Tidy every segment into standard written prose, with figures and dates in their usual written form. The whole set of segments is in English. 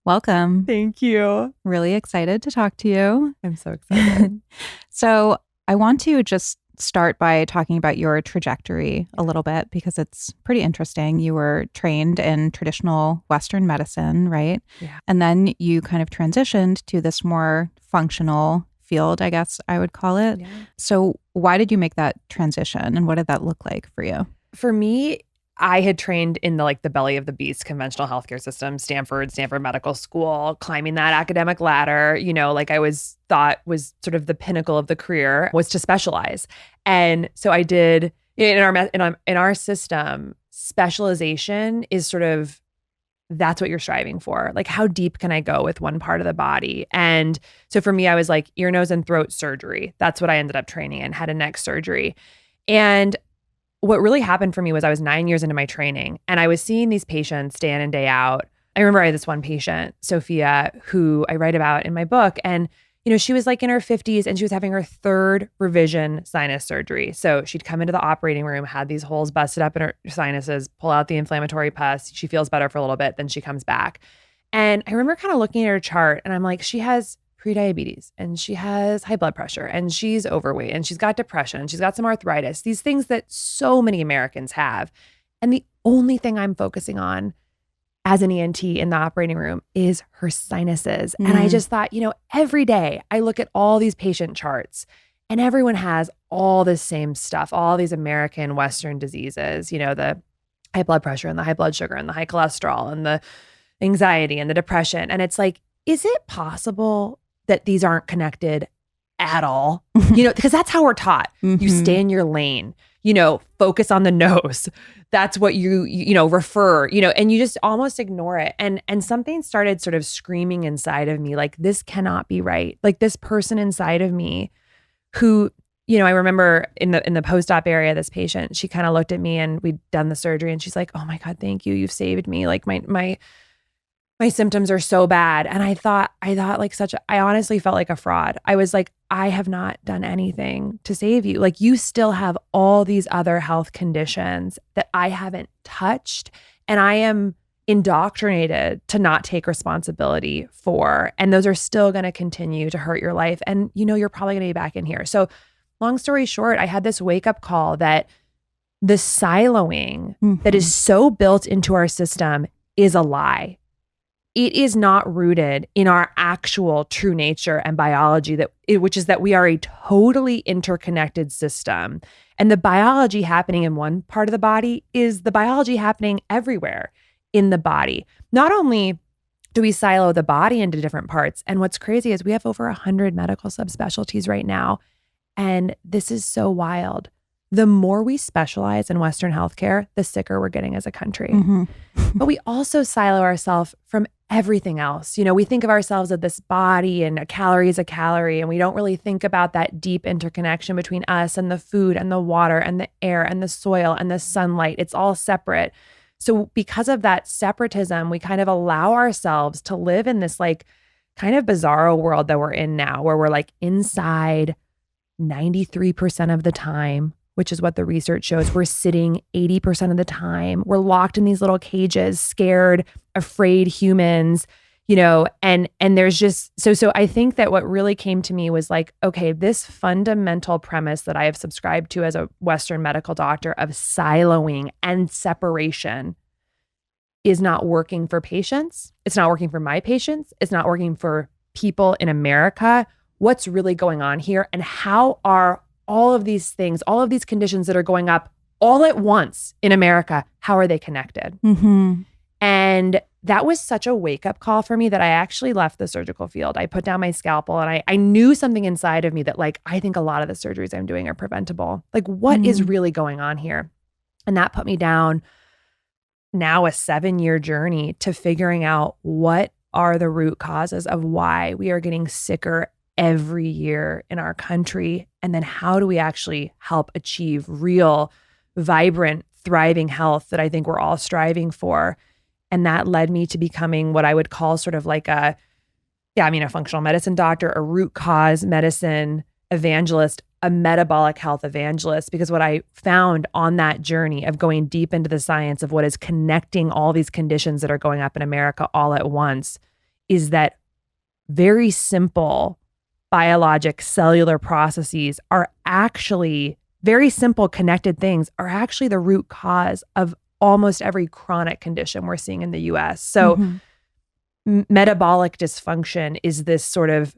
Welcome. Thank you. Really excited to talk to you. I'm so excited. So, I want to just start by talking about your trajectory a little bit because it's pretty interesting. You were trained in traditional Western medicine, right? Yeah. And then you kind of transitioned to this more functional field, I guess I would call it. Yeah. So, why did you make that transition and what did that look like for you? For me, I had trained in the belly of the beast conventional healthcare system, Stanford Medical School, climbing that academic ladder, I was thought was sort of the pinnacle of the career was to specialize. And so I did in our system, specialization is sort of that's what you're striving for. Like, how deep can I go with one part of the body? And so for me, I was like ear, nose, and throat surgery. That's what I ended up training in, head and neck surgery. And what really happened for me was I was 9 years into my training and I was seeing these patients day in and day out. I remember I had this one patient, Sophia, who I write about in my book. And, she was like in her 50s and she was having her third revision sinus surgery. So she'd come into the operating room, had these holes busted up in her sinuses, pull out the inflammatory pus. She feels better for a little bit. Then she comes back. And I remember kind of looking at her chart and I'm like, she has prediabetes and she has high blood pressure and she's overweight and she's got depression and she's got some arthritis, these things that so many Americans have. And the only thing I'm focusing on as an ENT in the operating room is her sinuses. And I just thought, every day I look at all these patient charts and everyone has all this same stuff, all these American Western diseases, the high blood pressure and the high blood sugar and the high cholesterol and the anxiety and the depression. And it's like, is it possible that these aren't connected at all? Because that's how we're taught. You stay in your lane, focus on the nose. That's what you refer, and you just almost ignore it. And something started sort of screaming inside of me, like, this cannot be right. Like, this person inside of me who, I remember in the post-op area, this patient, she kind of looked at me and we'd done the surgery and she's like, oh my God, thank you. You've saved me. Like my symptoms are so bad. And I thought I honestly felt like a fraud. I was like, I have not done anything to save you. Like, you still have all these other health conditions that I haven't touched. And I am indoctrinated to not take responsibility for. And those are still going to continue to hurt your life. And, you're probably going to be back in here. So long story short, I had this wake up call that the siloing that is so built into our system is a lie. It is not rooted in our actual true nature and biology, which is that we are a totally interconnected system. And the biology happening in one part of the body is the biology happening everywhere in the body. Not only do we silo the body into different parts, and what's crazy is we have over 100 medical subspecialties right now. And this is so wild. The more we specialize in Western healthcare, the sicker we're getting as a country. But we also silo ourselves from everything else. We think of ourselves as this body and a calorie is a calorie, and we don't really think about that deep interconnection between us and the food and the water and the air and the soil and the sunlight. It's all separate. So because of that separatism, we kind of allow ourselves to live in this like kind of bizarro world that we're in now, where we're like inside 93% of the time, which is what the research shows. We're sitting 80% of the time. We're locked in these little cages, scared, afraid humans, and there's just, so I think that what really came to me was like, okay, this fundamental premise that I have subscribed to as a Western medical doctor of siloing and separation is not working for patients. It's not working for my patients. It's not working for people in America. What's really going on here? And how are all of these things, all of these conditions that are going up all at once in America, how are they connected? And that was such a wake-up call for me that I actually left the surgical field. I put down my scalpel and I knew something inside of me that like, I think a lot of the surgeries I'm doing are preventable. Like, what is really going on here? And that put me down now a 7-year journey to figuring out what are the root causes of why we are getting sicker every year in our country. And then how do we actually help achieve real, vibrant, thriving health that I think we're all striving for? And that led me to becoming what I would call sort of like a functional medicine doctor, a root cause medicine evangelist, a metabolic health evangelist, because what I found on that journey of going deep into the science of what is connecting all these conditions that are going up in America all at once is that very simple biologic cellular processes are actually very simple connected things are actually the root cause of almost every chronic condition we're seeing in the US. So metabolic dysfunction is this sort of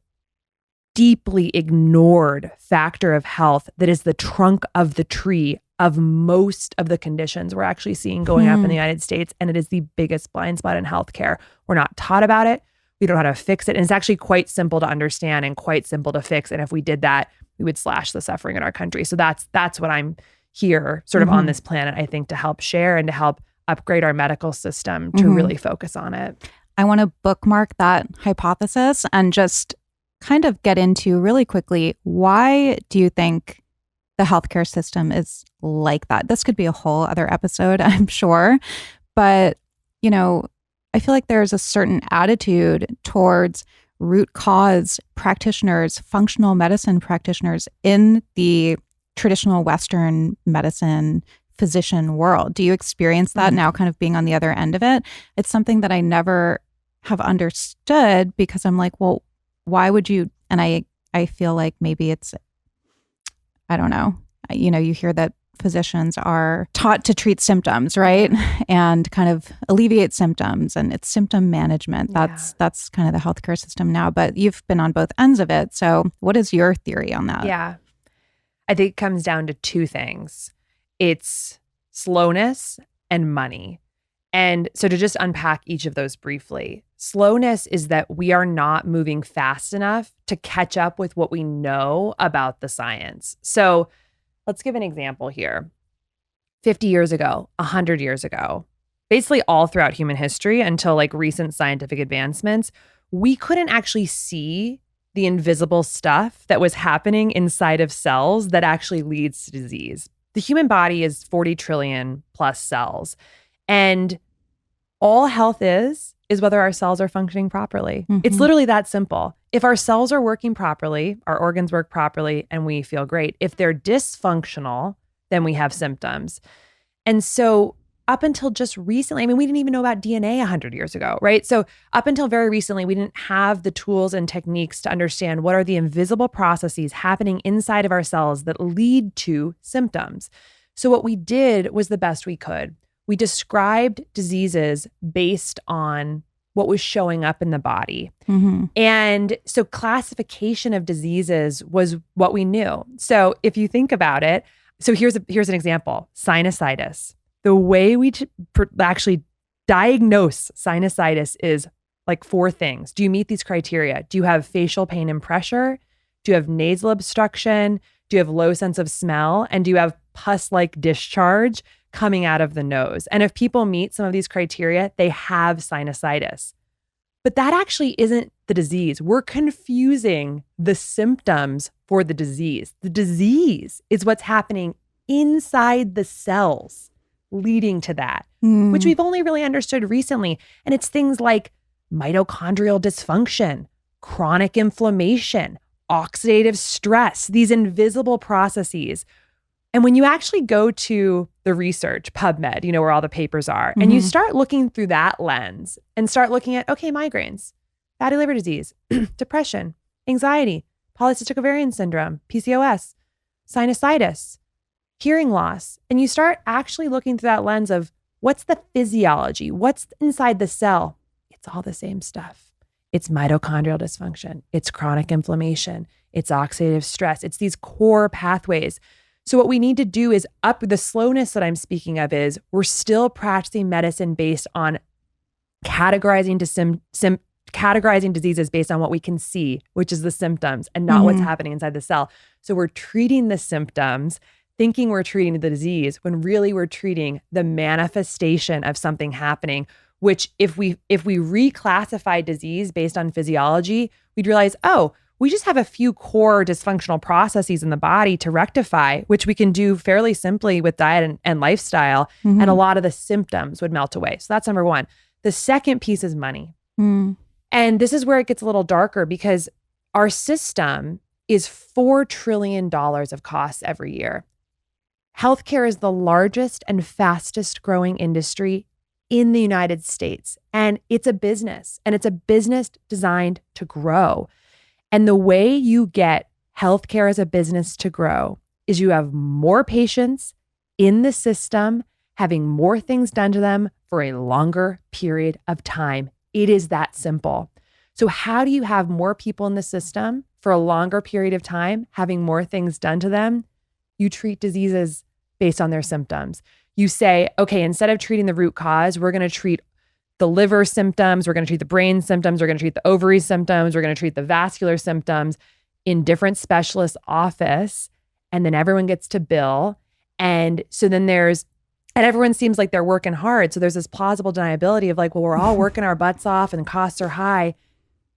deeply ignored factor of health that is the trunk of the tree of most of the conditions we're actually seeing going up in the United States. And it is the biggest blind spot in healthcare. We're not taught about it. We don't know how to fix it. And it's actually quite simple to understand and quite simple to fix. And if we did that, we would slash the suffering in our country. So that's what I'm here sort of on this planet, I think, to help share and to help upgrade our medical system to really focus on it. I want to bookmark that hypothesis and just kind of get into really quickly, why do you think the healthcare system is like that? This could be a whole other episode, I'm sure. But, you know, I feel like there's a certain attitude towards root cause practitioners, functional medicine practitioners in the traditional Western medicine physician world. Do you experience that now, kind of being on the other end of it? It's something that I never have understood, because I'm like, well, why would you? And I feel like maybe it's, I don't know, you know, you hear that physicians are taught to treat symptoms, right? And kind of alleviate symptoms, and it's symptom management. That's kind of the healthcare system now, but you've been on both ends of it. So what is your theory on that? Yeah. I think it comes down to two things. It's slowness and money. And so to just unpack each of those briefly, slowness is that we are not moving fast enough to catch up with what we know about the science. So let's give an example here. 50 years ago, 100 years ago, basically all throughout human history until like recent scientific advancements, we couldn't actually see the invisible stuff that was happening inside of cells that actually leads to disease. The human body is 40 trillion plus cells. And all health is whether our cells are functioning properly. It's literally that simple. If our cells are working properly, our organs work properly, and we feel great. If they're dysfunctional, then we have symptoms. And so up until just recently, I mean, we didn't even know about DNA 100 years ago, right? So up until very recently, we didn't have the tools and techniques to understand what are the invisible processes happening inside of our cells that lead to symptoms. So what we did was the best we could. We described diseases based on what was showing up in the body. And so classification of diseases was what we knew. So if you think about it, so here's an example, sinusitis. The way we actually diagnose sinusitis is like four things. Do you meet these criteria? Do you have facial pain and pressure? Do you have nasal obstruction? Do you have low sense of smell? And do you have pus-like discharge coming out of the nose? And if people meet some of these criteria, they have sinusitis. But that actually isn't the disease. We're confusing the symptoms for the disease. The disease is what's happening inside the cells leading to that, which we've only really understood recently. And it's things like mitochondrial dysfunction, chronic inflammation, oxidative stress, these invisible processes. And when you actually go to the research, PubMed, you know, where all the papers are, and you start looking through that lens and start looking at, okay, migraines, fatty liver disease, depression, anxiety, polycystic ovarian syndrome, PCOS, sinusitis, hearing loss, and you start actually looking through that lens of what's the physiology, what's inside the cell. It's all the same stuff. It's mitochondrial dysfunction. It's chronic inflammation. It's oxidative stress. It's these core pathways. So what we need to do is up the slowness that I'm speaking of is we're still practicing medicine based on categorizing diseases based on what we can see, which is the symptoms and not what's happening inside the cell. So we're treating the symptoms, thinking we're treating the disease when really we're treating the manifestation of something happening, which if we reclassify disease based on physiology, we'd realize, oh, we just have a few core dysfunctional processes in the body to rectify, which we can do fairly simply with diet and lifestyle, and a lot of the symptoms would melt away. So that's number one. The second piece is money. And this is where it gets a little darker because our system is $4 trillion of costs every year. Healthcare is the largest and fastest growing industry in the United States. And it's a business, and it's a business designed to grow. And the way you get healthcare as a business to grow is you have more patients in the system having more things done to them for a longer period of time. It is that simple. So how do you have more people in the system for a longer period of time having more things done to them? You treat diseases based on their symptoms. You say, okay, instead of treating the root cause, we're going to treat the liver symptoms, we're going to treat the brain symptoms, we're going to treat the ovary symptoms, we're going to treat the vascular symptoms in different specialists' office, and then everyone gets to bill. And so then everyone seems like they're working hard. So there's this plausible deniability of like, well, we're all working our butts off and costs are high.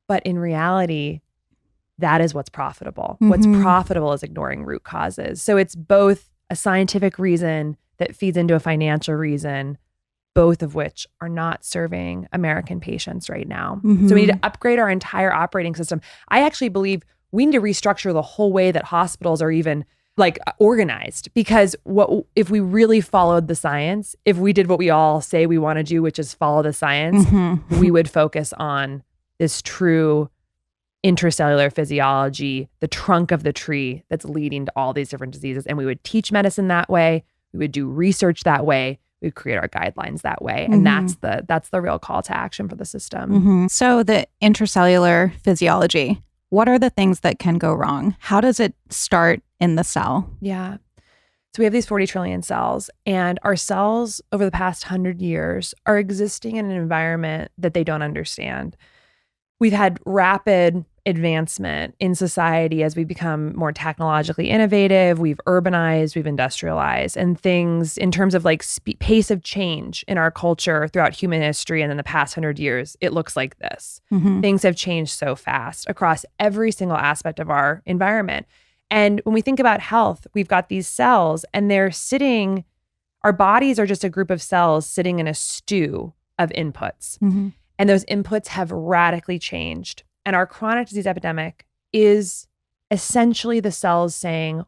But in reality, that is what's profitable. What's profitable is ignoring root causes. So it's both a scientific reason that feeds into a financial reason, both of which are not serving American patients right now. So we need to upgrade our entire operating system. I actually believe we need to restructure the whole way that hospitals are even like organized, because if we really followed the science, if we did what we all say we want to do, which is follow the science, we would focus on this true intracellular physiology, the trunk of the tree that's leading to all these different diseases. And we would teach medicine that way. We would do research that way. We would create our guidelines that way. And that's the real call to action for the system. So the intracellular physiology, what are the things that can go wrong? How does it start in the cell? Yeah. So we have these 40 trillion cells, and our cells over the past 100 years are existing in an environment that they don't understand. We've had rapid advancement in society as we become more technologically innovative. We've urbanized, we've industrialized, and things in terms of like pace of change in our culture throughout human history and in the past 100 years, it looks like this. Things have changed so fast across every single aspect of our environment. And when we think about health, we've got these cells and our bodies are just a group of cells sitting in a stew of inputs. And those inputs have radically changed. And our chronic disease epidemic is essentially the cells saying,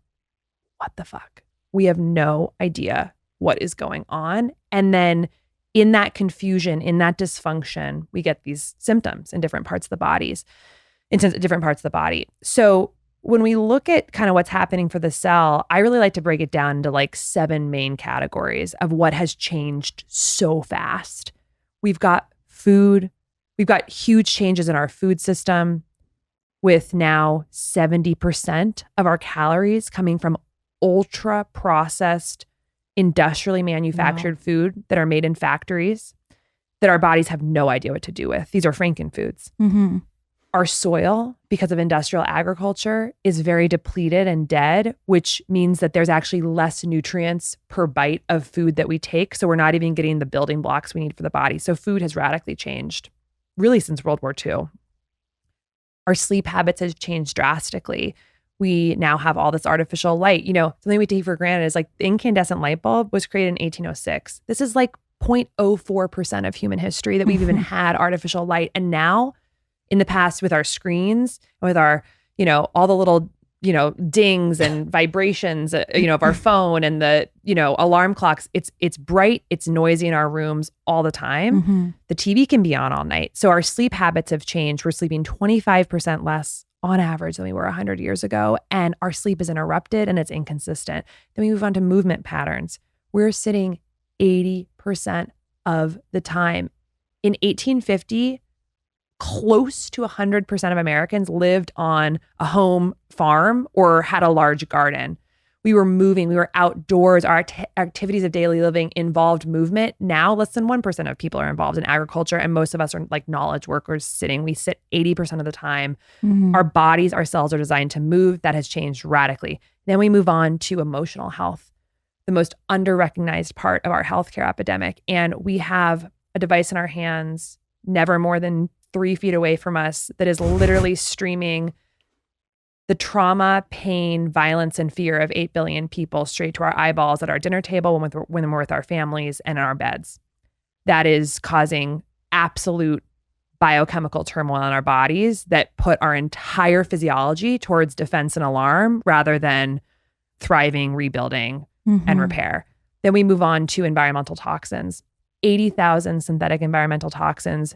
what the fuck? We have no idea what is going on. And then in that confusion, in that dysfunction, we get these symptoms in different parts of the bodies, in different parts of the body. So when we look at kind of what's happening for the cell, I really like to break it down into like 7 main categories of what has changed so fast. We've got food. We've got huge changes in our food system, with now 70% of our calories coming from ultra processed, industrially manufactured food that are made in factories that our bodies have no idea what to do with. These are frankenfoods. Our soil, because of industrial agriculture, is very depleted and dead, which means that there's actually less nutrients per bite of food that we take. So we're not even getting the building blocks we need for the body. So food has radically changed, really since World War II. Our sleep habits has changed drastically. We now have all this artificial light. You know, something we take for granted is like the incandescent light bulb was created in 1806. This is like 0.04% of human history that we've even had artificial light. And now, in the past, with our screens, with our, all the little, dings and vibrations, of our phone and the, alarm clocks, it's bright, it's noisy in our rooms all the time. The TV can be on all night. So our sleep habits have changed. We're sleeping 25% less on average than we were 100 years ago. And our sleep is interrupted and it's inconsistent. Then we move on to movement patterns. We're sitting 80% of the time. In 1850, close to 100% of Americans lived on a home farm or had a large garden. We were moving, we were outdoors. Our activities of daily living involved movement. Now, less than 1% of people are involved in agriculture, and most of us are like knowledge workers sitting. We sit 80% of the time. Our bodies, our cells are designed to move. That has changed radically. Then we move on to emotional health, the most under-recognized part of our healthcare epidemic. And we have a device in our hands, never more than 3 feet away from us, that is literally streaming the trauma, pain, violence, and fear of 8 billion people straight to our eyeballs at our dinner table when we're with our families and in our beds. That is causing absolute biochemical turmoil in our bodies that put our entire physiology towards defense and alarm rather than thriving, rebuilding, and repair. Then we move on to environmental toxins. 80,000 synthetic environmental toxins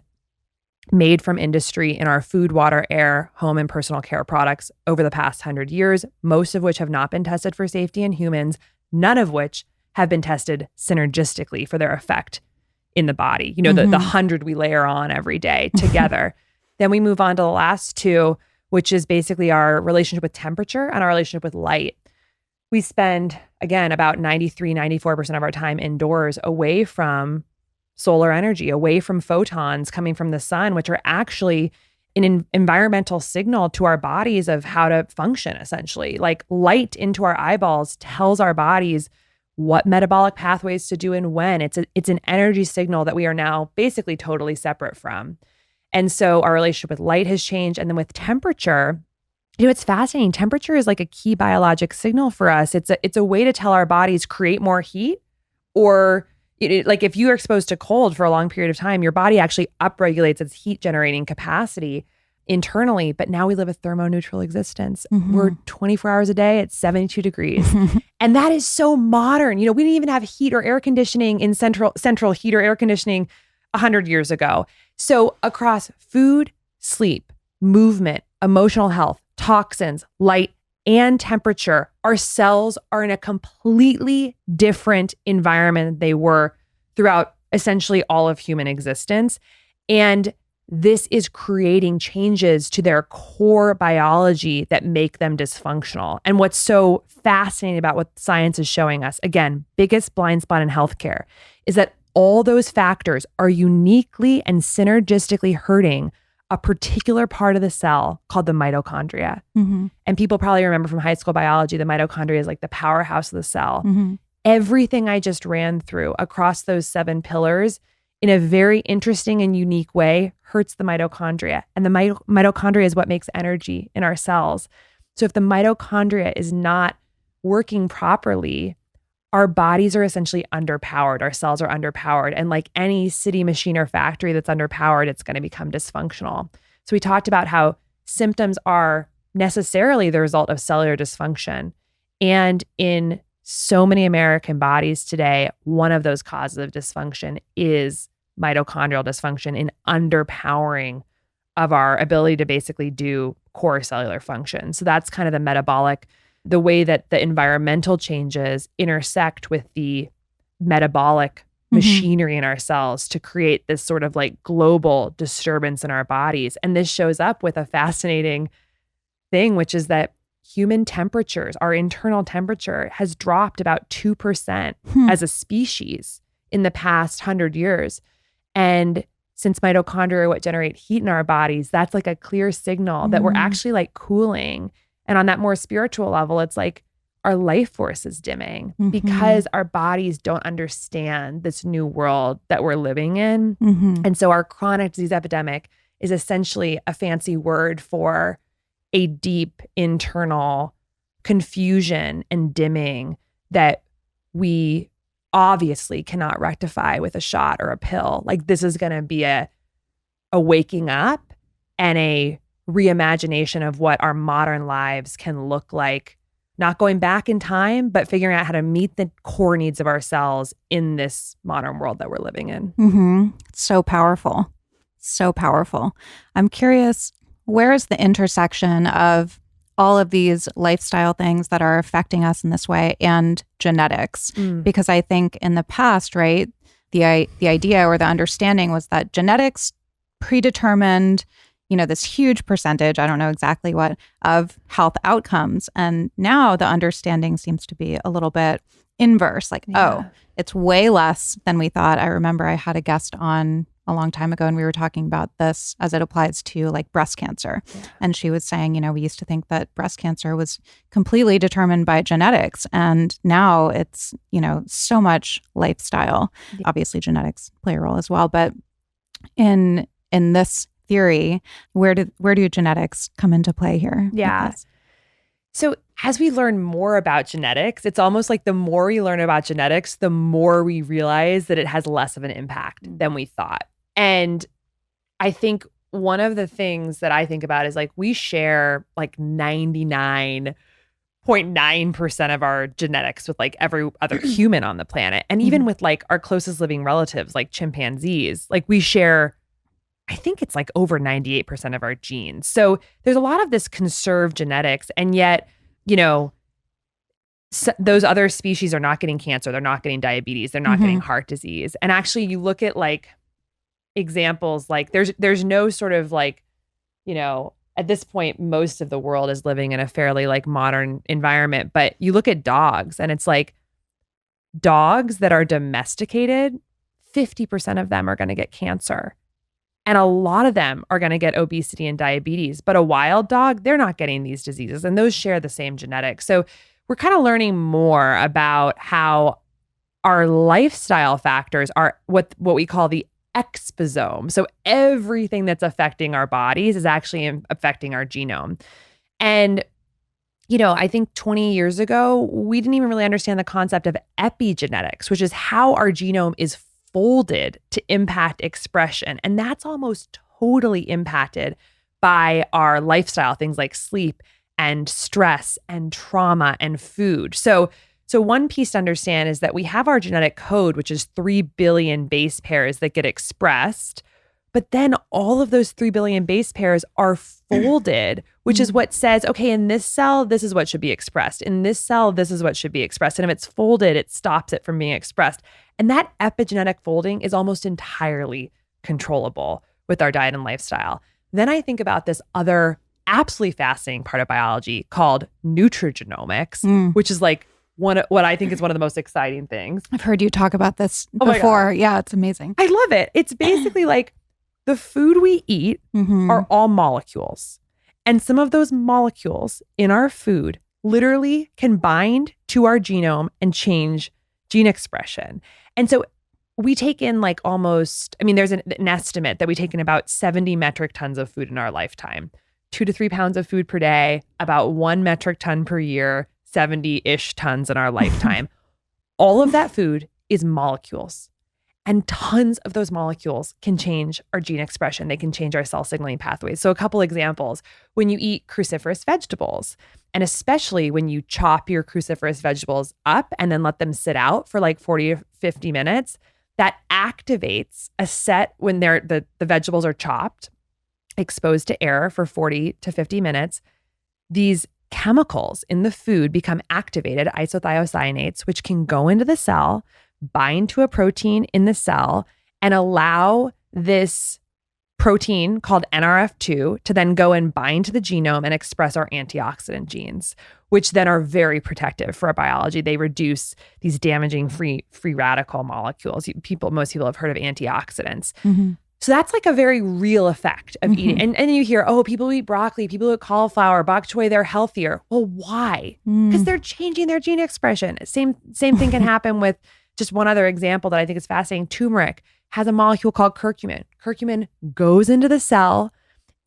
made from industry in our food, water, air, home, and personal care products over the past 100 years, most of which have not been tested for safety in humans, none of which have been tested synergistically for their effect in the body. You know, the 100 we layer on every day together. Then we move on to the last two, which is basically our relationship with temperature and our relationship with light. We spend, again, about 94% of our time indoors away from solar energy, away from photons coming from the sun, which are actually an environmental signal to our bodies of how to function, essentially. Like light into our eyeballs tells our bodies what metabolic pathways to do and when. It's an energy signal that we are now basically totally separate from. And so our relationship with light has changed. And then with temperature, you know, it's fascinating. Temperature is like a key biologic signal for us. It's a way to tell our bodies create more heat, or like if you are exposed to cold for a long period of time, your body actually upregulates its heat generating capacity internally. But now we live a thermoneutral existence. We're 24 hours a day at 72 degrees. And that is so modern. You know, we didn't even have heat or air conditioning in central heat or air conditioning 100 years ago. So across food, sleep, movement, emotional health, toxins, light, and temperature, our cells are in a completely different environment than they were throughout essentially all of human existence. And this is creating changes to their core biology that make them dysfunctional. And what's so fascinating about what science is showing us, again, biggest blind spot in healthcare, is that all those factors are uniquely and synergistically hurting a particular part of the cell called the mitochondria. And people probably remember from high school biology, the mitochondria is like the powerhouse of the cell. Everything I just ran through across those 7 pillars in a very interesting and unique way hurts the mitochondria. And the mitochondria is what makes energy in our cells. So if the mitochondria is not working properly, our bodies are essentially underpowered. Our cells are underpowered. And like any city, machine, or factory that's underpowered, it's going to become dysfunctional. So we talked about how symptoms are necessarily the result of cellular dysfunction. And in so many American bodies today, one of those causes of dysfunction is mitochondrial dysfunction, in underpowering of our ability to basically do core cellular function. So that's kind of the way that the environmental changes intersect with the metabolic machinery in our cells to create this sort of like global disturbance in our bodies. And this shows up with a fascinating thing, which is that human temperatures, our internal temperature, has dropped about 2% as a species in the past 100 years. And since mitochondria are what generate heat in our bodies, that's like a clear signal that we're actually like cooling. And on that more spiritual level, it's like our life force is dimming because our bodies don't understand this new world that we're living in. And so our chronic disease epidemic is essentially a fancy word for a deep internal confusion and dimming that we obviously cannot rectify with a shot or a pill. Like this is going to be a waking up and a reimagination of what our modern lives can look like, not going back in time, but figuring out how to meet the core needs of ourselves in this modern world that we're living in. So powerful. So powerful. I'm curious, where is the intersection of all of these lifestyle things that are affecting us in this way and genetics? Because I think in the past, right, the idea or the understanding was that genetics predetermined, you know, this huge percentage, I don't know exactly what, of health outcomes. And now the understanding seems to be a little bit inverse, like, oh, it's way less than we thought. I remember I had a guest on a long time ago and we were talking about this as it applies to like breast cancer. And she was saying, you know, we used to think that breast cancer was completely determined by genetics. And now it's, you know, so much lifestyle. Obviously genetics play a role as well. But in this theory, where do genetics come into play here? So as we learn more about genetics, it's almost like the more we learn about genetics, the more we realize that it has less of an impact than we thought. And I think one of the things that I think about is like we share like 99 0.9% of our genetics with like every other human on the planet. And even with like our closest living relatives, like chimpanzees, like we share, I think it's like over 98% of our genes. So there's a lot of this conserved genetics. And yet, you know, those other species are not getting cancer. They're not getting diabetes. They're not getting heart disease. And actually you look at like examples, like there's no sort of like, you know, at this point, most of the world is living in a fairly like modern environment, but you look at dogs and it's like dogs that are domesticated, 50% of them are going to get cancer. And a lot of them are going to get obesity and diabetes, but a wild dog, they're not getting these diseases and those share the same genetics. So we're kind of learning more about how our lifestyle factors are what we call the exposome. So everything that's affecting our bodies is actually affecting our genome. And, you know, I think 20 years ago, we didn't even really understand the concept of epigenetics, which is how our genome is folded to impact expression. And that's almost totally impacted by our lifestyle, things like sleep and stress and trauma and food. So one piece to understand is that we have our genetic code, which is 3 billion base pairs that get expressed, but then all of those 3 billion base pairs are folded, which is what says, okay, in this cell, this is what should be expressed. In this cell, this is what should be expressed. And if it's folded, it stops it from being expressed. And that epigenetic folding is almost entirely controllable with our diet and lifestyle. Then I think about this other absolutely fascinating part of biology called nutrigenomics, which is like what I think is one of the most exciting things. I've heard you talk about this before. Yeah, it's amazing. I love it. It's basically like the food we eat are all molecules. And some of those molecules in our food literally can bind to our genome and change gene expression. And so we take in like almost, I mean, there's an estimate that we take in about 70 metric tons of food in our lifetime, 2 to 3 pounds of food per day, about 1 metric ton per year, 70-ish tons in our lifetime. All of that food is molecules. And tons of those molecules can change our gene expression. They can change our cell signaling pathways. So a couple examples, when you eat cruciferous vegetables, and especially when you chop your cruciferous vegetables up and then let them sit out for like 40 to 50 minutes, that activates a set when the vegetables are chopped, exposed to air for 40 to 50 minutes. These chemicals in the food become activated, isothiocyanates, which can go into the cell, bind to a protein in the cell, and allow this protein called NRF2 to then go and bind to the genome and express our antioxidant genes, which then are very protective for our biology. They reduce these damaging free radical molecules. Most people have heard of antioxidants. So that's like a very real effect of eating. And then you hear, oh, people who eat broccoli, people who eat cauliflower, bok choy, they're healthier. Well, why? Because they're changing their gene expression. Same thing can happen with just one other example that I think is fascinating. Turmeric has a molecule called curcumin. Curcumin goes into the cell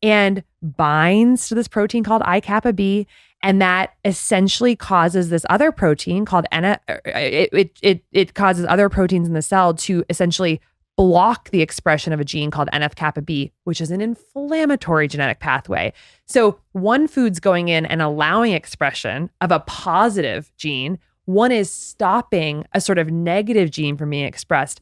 and binds to this protein called I-kappa B, and that essentially causes this other protein called it causes other proteins in the cell to essentially block the expression of a gene called NF-kappa B, which is an inflammatory genetic pathway. So one food's going in and allowing expression of a positive gene. One is stopping a sort of negative gene from being expressed.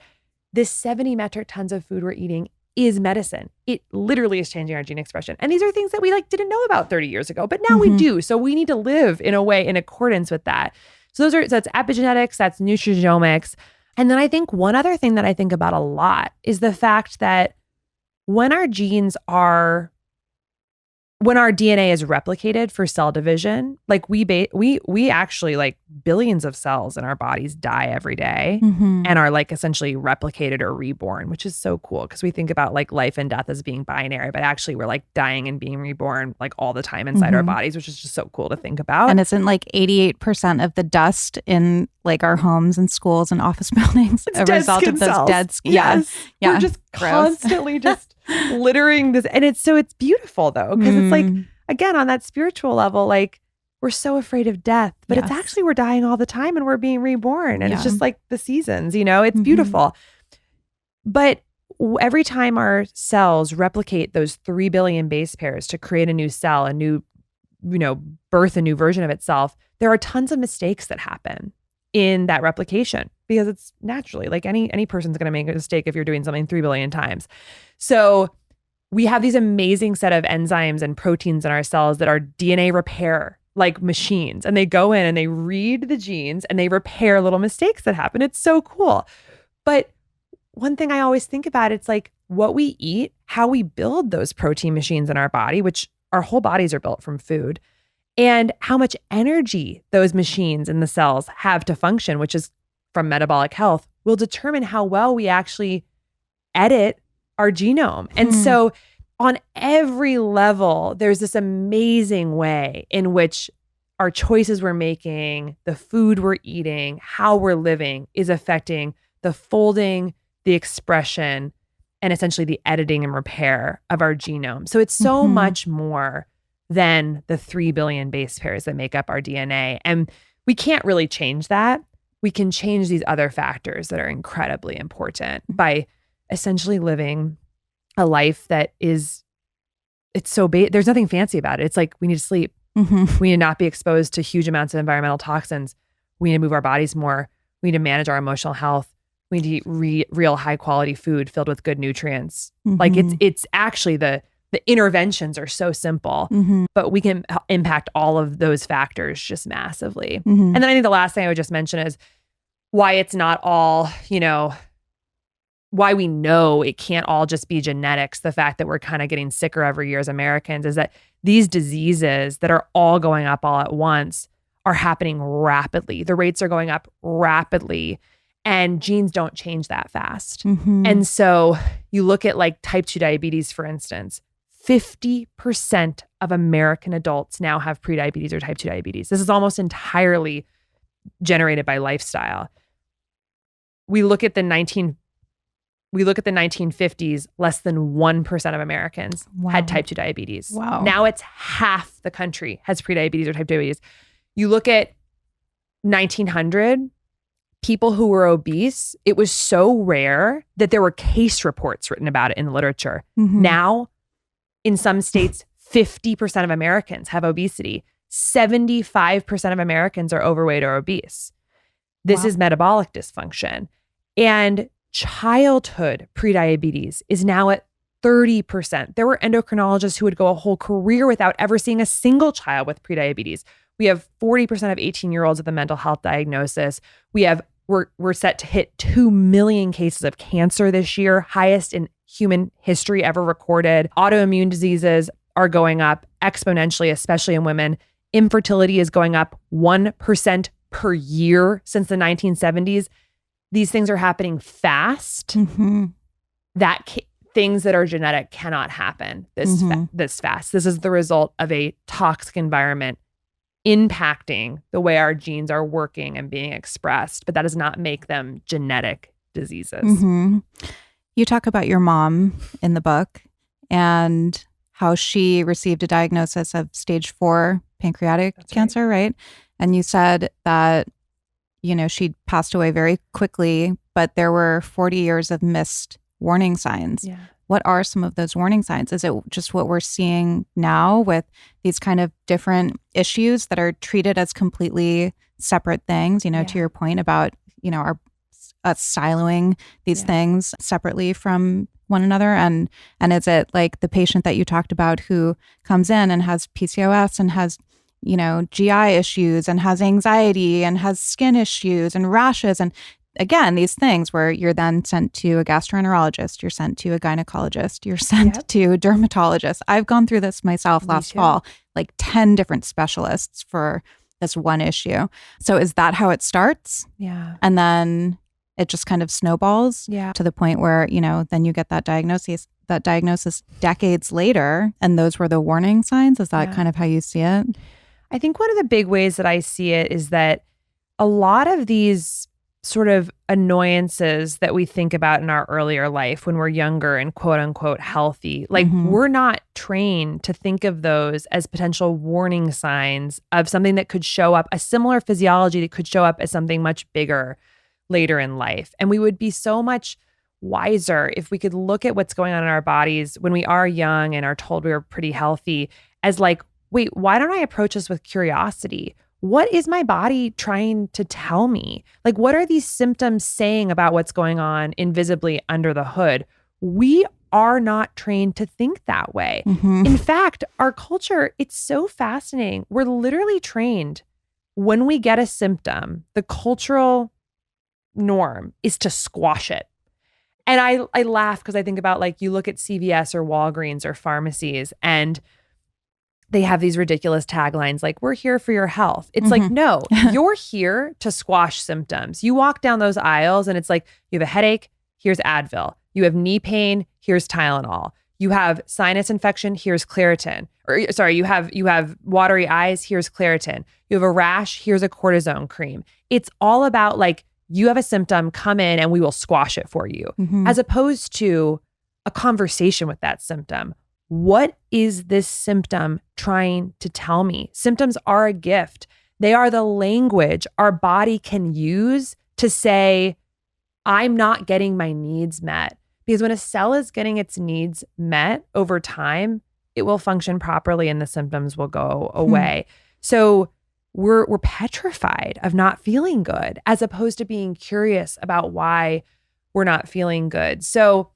This 70 metric tons of food we're eating is medicine. It literally is changing our gene expression. And these are things that we like didn't know about 30 years ago, but now we do. So we need to live in a way in accordance with that. So that's epigenetics, that's nutrigenomics. And then I think one other thing that I think about a lot is the fact that when our DNA is replicated for cell division, like we actually, like, billions of cells in our bodies die every day and are like essentially replicated or reborn, which is so cool because we think about like life and death as being binary, but actually we're like dying and being reborn like all the time inside our bodies, which is just so cool to think about. And isn't like 88% of the dust in like our homes and schools and office buildings a result of those cells. dead skin? Yes. Yeah. We're just Gross. constantly just littering this. And it's beautiful though, because it's like, again, on that spiritual level, like we're so afraid of death, but it's actually, we're dying all the time and we're being reborn. And it's just like the seasons, it's beautiful. But every time our cells replicate those 3 billion base pairs to create a new cell, a new birth a new version of itself, there are tons of mistakes that happen in that replication because it's naturally like any person's going to make a mistake if you're doing something 3 billion times. So we have these amazing set of enzymes and proteins in our cells that are DNA repair like machines, and they go in and they read the genes and they repair little mistakes that happen. It's so cool. But one thing I always think about, it's like what we eat, how we build those protein machines in our body, which our whole bodies are built from food, and how much energy those machines in the cells have to function, which is from metabolic health, will determine how well we actually edit our genome. And so on every level, there's this amazing way in which our choices we're making, the food we're eating, how we're living is affecting the folding, the expression, and essentially the editing and repair of our genome. So it's so much more than the 3 billion base pairs that make up our DNA. And we can't really change that. We can change these other factors that are incredibly important by essentially living a life that is, there's nothing fancy about it. It's like we need to sleep. We need to not be exposed to huge amounts of environmental toxins. We need to move our bodies more. We need to manage our emotional health. We need to eat real high quality food filled with good nutrients. Like it's actually the interventions are so simple, but we can impact all of those factors just massively. And then I think the last thing I would just mention is why it's not all, why we know it can't all just be genetics. The fact that we're kind of getting sicker every year as Americans is that these diseases that are all going up all at once are happening rapidly. The rates are going up rapidly. And genes don't change that fast. And so you look at like type 2 diabetes, for instance, 50% of American adults now have prediabetes or type 2 diabetes. This is almost entirely generated by lifestyle. We look at the 1950s, less than 1% of Americans had type 2 diabetes. Now it's half the country has prediabetes or type 2 diabetes. You look at 1900, people who were obese, it was so rare that there were case reports written about it in the literature. Now, in some states, 50% of Americans have obesity. 75% of Americans are overweight or obese. This is metabolic dysfunction. And childhood prediabetes is now at 30%. There were endocrinologists who would go a whole career without ever seeing a single child with prediabetes. We have 40% of 18-year-olds with a mental health diagnosis. We're set to hit 2 million cases of cancer this year, highest in human history ever recorded. Autoimmune diseases are going up exponentially, especially in women. Infertility is going up 1% per year since the 1970s. These things are happening fast. Things that are genetic cannot happen this fast. This is the result of a toxic environment impacting the way our genes are working and being expressed, but that does not make them genetic diseases. You talk about your mom in the book and how she received a diagnosis of stage 4 pancreatic cancer, right? And you said that, she'd passed away very quickly, but there were 40 years of missed warning signs. What are some of those warning signs? Is it just what we're seeing now with these kind of different issues that are treated as completely separate things, to your point about, us siloing these things separately from one another? And is it like the patient that you talked about who comes in and has PCOS and has, GI issues and has anxiety and has skin issues and rashes, and again, these things where you're then sent to a gastroenterologist, you're sent to a gynecologist, you're sent to a dermatologist. I've gone through this myself last fall, like 10 different specialists for this one issue. So is that how it starts? And then it just kind of snowballs to the point where, then you get that diagnosis decades later, and those were the warning signs. Is that kind of how you see it? I think one of the big ways that I see it is that a lot of these sort of annoyances that we think about in our earlier life when we're younger and quote unquote healthy, like we're not trained to think of those as potential warning signs of something that could show up, a similar physiology that could show up as something much bigger later in life. And we would be so much wiser if we could look at what's going on in our bodies when we are young and are told we are pretty healthy as like wait, why don't I approach this with curiosity? What is my body trying to tell me? Like, what are these symptoms saying about what's going on invisibly under the hood? We are not trained to think that way. In fact, our culture, it's so fascinating. We're literally trained when we get a symptom, the cultural norm is to squash it. And I laugh because I think about, like, you look at CVS or Walgreens or pharmacies and they have these ridiculous taglines like, we're here for your health. It's like, no, you're here to squash symptoms. You walk down those aisles and it's like, you have a headache, here's Advil. You have knee pain, here's Tylenol. You have sinus infection, here's Claritin. Or sorry, you have watery eyes, here's Claritin. You have a rash, here's a cortisone cream. It's all about, like, you have a symptom, come in and we will squash it for you, as opposed to a conversation with that symptom. What is this symptom trying to tell me? Symptoms are a gift. They are the language our body can use to say, I'm not getting my needs met. Because when a cell is getting its needs met over time, it will function properly and the symptoms will go away. So we're petrified of not feeling good, as opposed to being curious about why we're not feeling good. So,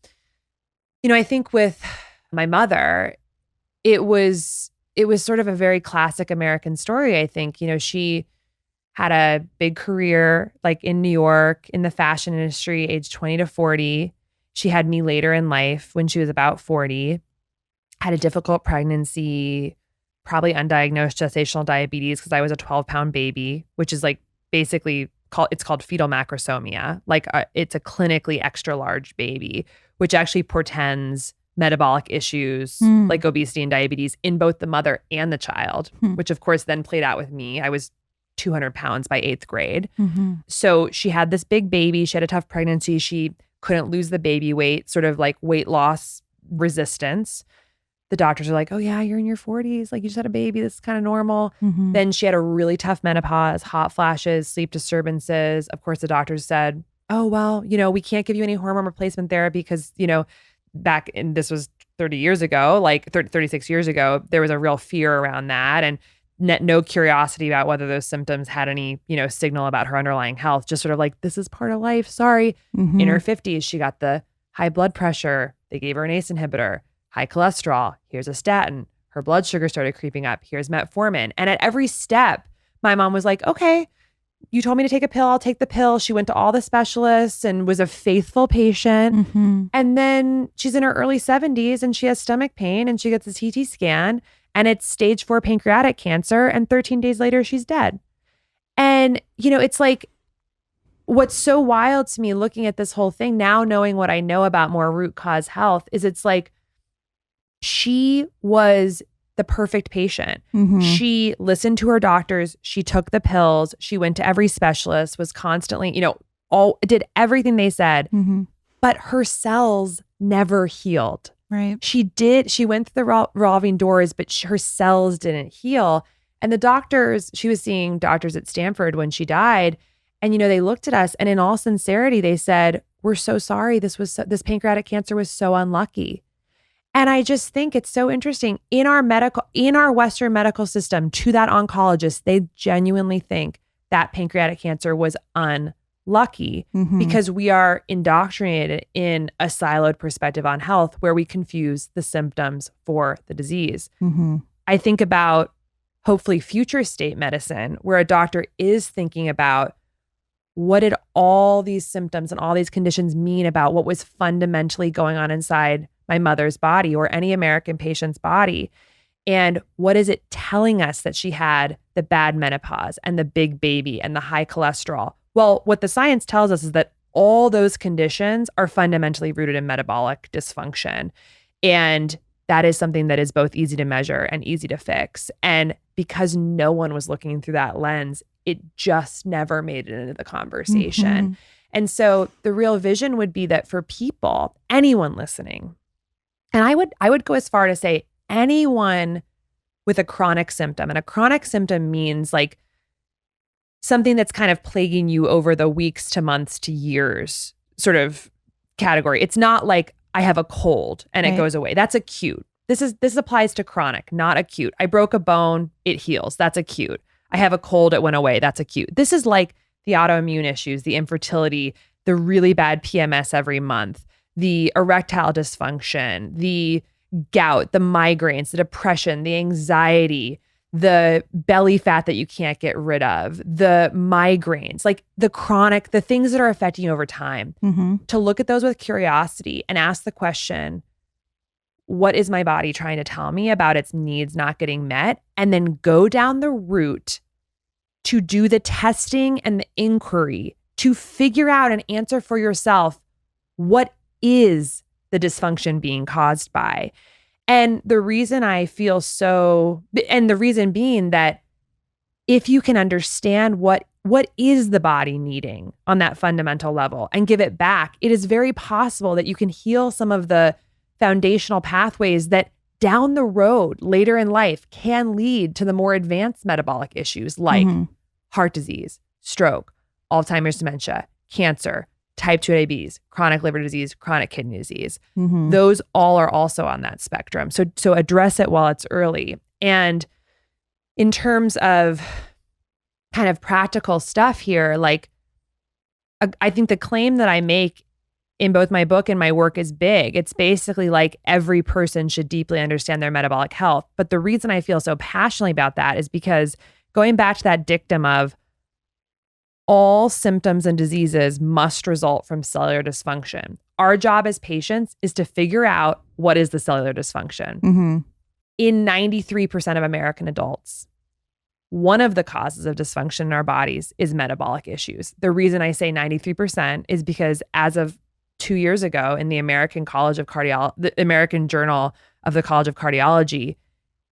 I think with my mother, it was sort of a very classic American story. I think, she had a big career, like, in New York in the fashion industry, age 20 to 40. She had me later in life when she was about 40, had a difficult pregnancy, probably undiagnosed gestational diabetes because I was a 12-pound baby, which is, like, basically it's called fetal macrosomia. Like, it's a clinically extra large baby, which actually portends metabolic issues like obesity and diabetes in both the mother and the child, which of course then played out with me. I was 200 pounds by 8th grade. So she had this big baby. She had a tough pregnancy. She couldn't lose the baby weight, sort of like weight loss resistance. The doctors are like, oh yeah, you're in your 40s. Like, you just had a baby. This is kind of normal. Then she had a really tough menopause, hot flashes, sleep disturbances. Of course, the doctors said, oh, well, we can't give you any hormone replacement therapy because, this was 30 years ago, like 36 years ago, there was a real fear around that and no curiosity about whether those symptoms had any, signal about her underlying health. Just sort of like, this is part of life. Sorry. In her 50s, she got the high blood pressure. They gave her an ACE inhibitor, high cholesterol. Here's a statin. Her blood sugar started creeping up. Here's metformin. And at every step, my mom was like, okay, you told me to take a pill. I'll take the pill. She went to all the specialists and was a faithful patient. And then she's in her early 70s and she has stomach pain and she gets a CT scan and it's stage 4 pancreatic cancer. And 13 days later, she's dead. And, it's like, what's so wild to me looking at this whole thing now, knowing what I know about more root cause health, is it's like, she was the perfect patient. She listened to her doctors. She took the pills. She went to every specialist, was constantly, did everything they said, but her cells never healed. Right. She went through the revolving doors, but her cells didn't heal. And the doctors, she was seeing doctors at Stanford when she died. And, they looked at us and in all sincerity, they said, we're so sorry. This pancreatic cancer was so unlucky. And I just think it's so interesting in our Western medical system, to that oncologist, they genuinely think that pancreatic cancer was unlucky because we are indoctrinated in a siloed perspective on health where we confuse the symptoms for the disease. I think about hopefully future state medicine where a doctor is thinking about what did all these symptoms and all these conditions mean about what was fundamentally going on inside my mother's body or any American patient's body. And what is it telling us that she had the bad menopause and the big baby and the high cholesterol? Well, what the science tells us is that all those conditions are fundamentally rooted in metabolic dysfunction. And that is something that is both easy to measure and easy to fix. And because no one was looking through that lens, it just never made it into the conversation. And so the real vision would be that for people, anyone listening, and I would go as far to say anyone with a chronic symptom, and a chronic symptom means like something that's kind of plaguing you over the weeks to months to years sort of category. It's not like I have a cold and it goes away. That's acute, this applies to chronic, not acute. I broke a bone, it heals. That's acute. I have a cold, it went away. That's acute. This is like the autoimmune issues, the infertility, the really bad PMS every month, the erectile dysfunction, the gout, the migraines, the depression, the anxiety, the belly fat that you can't get rid of, the migraines, like the chronic, the things that are affecting you over time. To look at those with curiosity and ask the question, what is my body trying to tell me about its needs not getting met? And then go down the route to do the testing and the inquiry to figure out and answer for yourself, what is the dysfunction being caused by? And the reason I feel so, and the reason being that if you can understand what is the body needing on that fundamental level and give it back, it is very possible that you can heal some of the foundational pathways that down the road later in life can lead to the more advanced metabolic issues like heart disease, stroke, Alzheimer's dementia, cancer, type 2 diabetes, chronic liver disease, chronic kidney disease. Those all are also on that spectrum. So address it while it's early. And in terms of kind of practical stuff here, like I think the claim that I make in both my book and my work is big. It's basically like every person should deeply understand their metabolic health. But the reason I feel so passionately about that is because going back to that dictum of all symptoms and diseases must result from cellular dysfunction. Our job as patients is to figure out what is the cellular dysfunction. In 93% of American adults, one of the causes of dysfunction in our bodies is metabolic issues. The reason I say 93% is because as of 2 years ago in the American the American Journal of the College of Cardiology,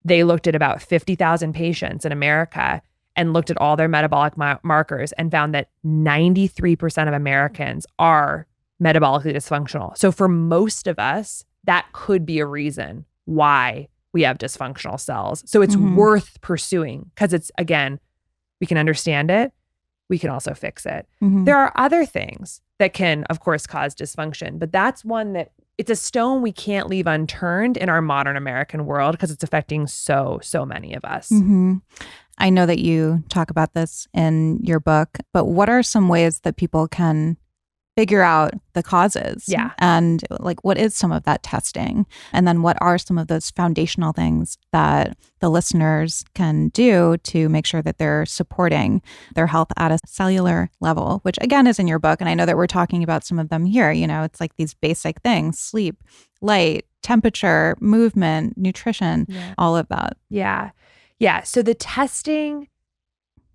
they looked at about 50,000 patients in America and looked at all their metabolic markers and found that 93% of Americans are metabolically dysfunctional. So for most of us, that could be a reason why we have dysfunctional cells. So it's worth pursuing because it's, again, we can understand it. We can also fix it. There are other things that can, of course, cause dysfunction, but that's one that it's a stone we can't leave unturned in our modern American world because it's affecting so many of us. I know that you talk about this in your book, but what are some ways that people can figure out the causes? Yeah. And like, what is some of that testing? And then what are some of those foundational things that the listeners can do to make sure that they're supporting their health at a cellular level, which again is in your book. And I know that we're talking about some of them here. You know, it's like these basic things: sleep, light, temperature, movement, nutrition, all of that. Yeah. So the testing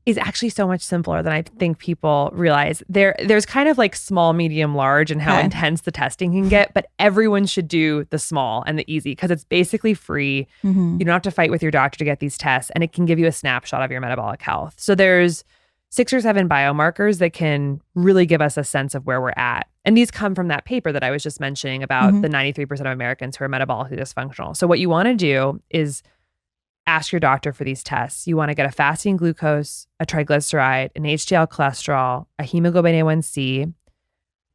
is actually so much simpler than I think people realize. There's kind of like small, medium, large and how intense the testing can get, but everyone should do the small and the easy because it's basically free. You don't have to fight with your doctor to get these tests, and it can give you a snapshot of your metabolic health. So there's 6 or 7 biomarkers that can really give us a sense of where we're at. And these come from that paper that I was just mentioning about the 93% of Americans who are metabolically dysfunctional. So what you want to do is ask your doctor for these tests. You want to get a fasting glucose, a triglyceride, an HDL cholesterol, a hemoglobin A1C,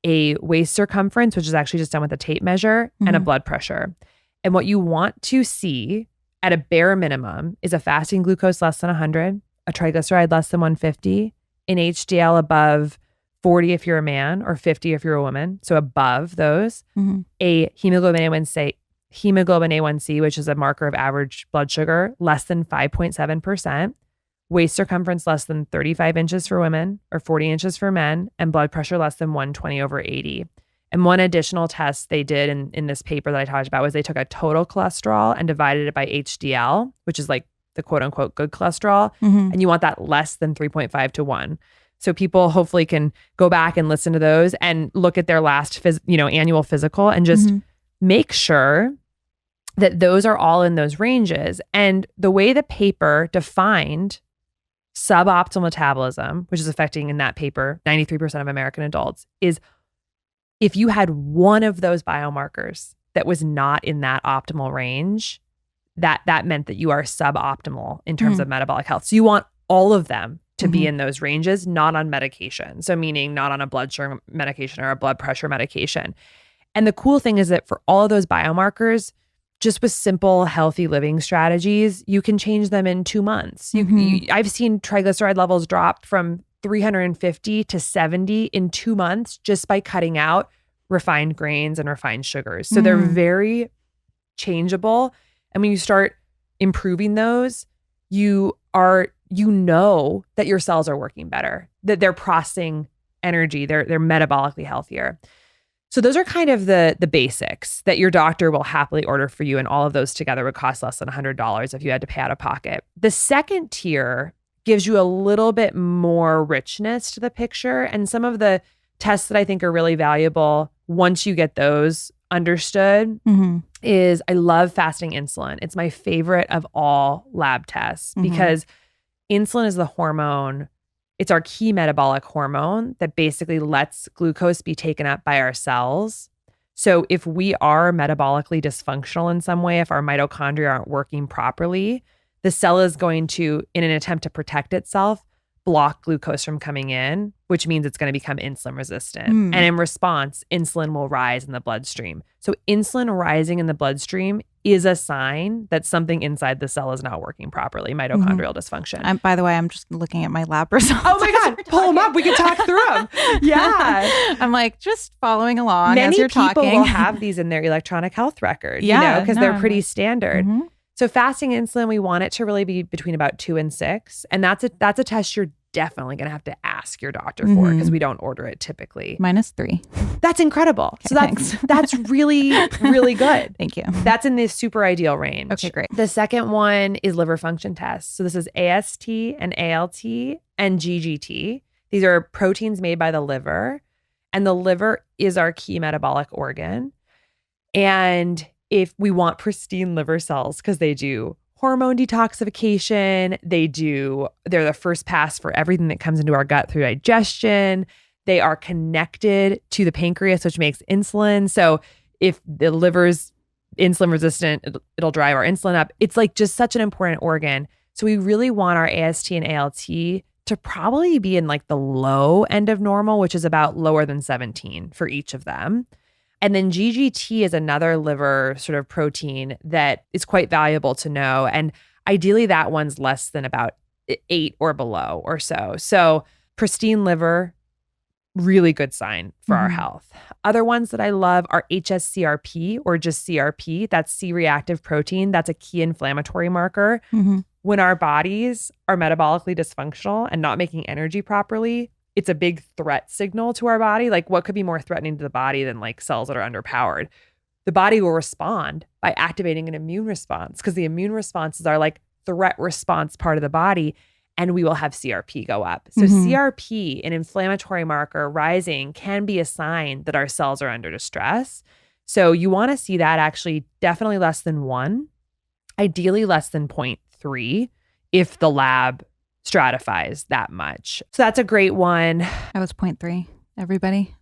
a waist circumference, which is actually just done with a tape measure, and a blood pressure. And what you want to see at a bare minimum is a fasting glucose less than 100, a triglyceride less than 150, an HDL above 40 if you're a man or 50 if you're a woman, so above those, a hemoglobin A1C, which is a marker of average blood sugar, less than 5.7%, waist circumference less than 35 inches for women or 40 inches for men, and blood pressure less than 120/80. And one additional test they did in this paper that I talked about was they took a total cholesterol and divided it by HDL, which is like the quote unquote good cholesterol. And you want that less than 3.5 to 1. So people hopefully can go back and listen to those and look at their last annual physical and just make sure that those are all in those ranges. And the way the paper defined suboptimal metabolism, which is affecting in that paper 93% of American adults, is if you had one of those biomarkers that was not in that optimal range, that meant that you are suboptimal in terms of metabolic health. So you want all of them to be in those ranges, not on medication. So meaning not on a blood sugar medication or a blood pressure medication. And the cool thing is that for all of those biomarkers, just with simple, healthy living strategies, you can change them in 2 months. I've seen triglyceride levels drop from 350 to 70 in 2 months just by cutting out refined grains and refined sugars. So they're very changeable. And when you start improving those, you know that your cells are working better, that they're processing energy, they're metabolically healthier. So those are kind of the basics that your doctor will happily order for you, and all of those together would cost less than $100 if you had to pay out of pocket. The second tier gives you a little bit more richness to the picture, and some of the tests that I think are really valuable once you get those understood is I love fasting insulin. It's my favorite of all lab tests because insulin is the hormone. It's our key metabolic hormone that basically lets glucose be taken up by our cells. So if we are metabolically dysfunctional in some way, if our mitochondria aren't working properly, the cell is going to, in an attempt to protect itself, block glucose from coming in, which means it's going to become insulin resistant. And in response, insulin will rise in the bloodstream. So insulin rising in the bloodstream is a sign that something inside the cell is not working properly, mitochondrial dysfunction. By the way, I'm just looking at my lab results. Oh my God, pull them up. We can talk through them. Yeah. I'm like just following along Many as you're people talking. will have these in their electronic health record, because they're pretty standard. So fasting insulin, we want it to really be between about 2 and 6. And that's a test you're definitely going to have to ask your doctor for because we don't order it typically. -3. That's incredible. Okay, so that's really, really good. Thank you. That's in the super ideal range. Okay, great. The second one is liver function tests. So this is AST and ALT and GGT. These are proteins made by the liver, and the liver is our key metabolic organ. And if we want pristine liver cells, because they do hormone detoxification, they're the first pass for everything that comes into our gut through digestion. They are connected to the pancreas, which makes insulin. So if the liver's insulin resistant, it'll drive our insulin up. It's like just such an important organ. So we really want our AST and ALT to probably be in like the low end of normal, which is about lower than 17 for each of them. And then GGT is another liver sort of protein that is quite valuable to know. And ideally that one's less than about 8 or below or so. So pristine liver, really good sign for our health. Other ones that I love are HSCRP or just CRP. That's C-reactive protein. That's a key inflammatory marker. When our bodies are metabolically dysfunctional and not making energy properly, it's a big threat signal to our body. Like what could be more threatening to the body than like cells that are underpowered? The body will respond by activating an immune response because the immune responses are like threat response part of the body, and we will have CRP go up. So CRP, an inflammatory marker rising, can be a sign that our cells are under distress. So you want to see that actually definitely less than 1, ideally less than 0.3 if the lab stratifies that much. So that's a great one. I was 0.3, everybody.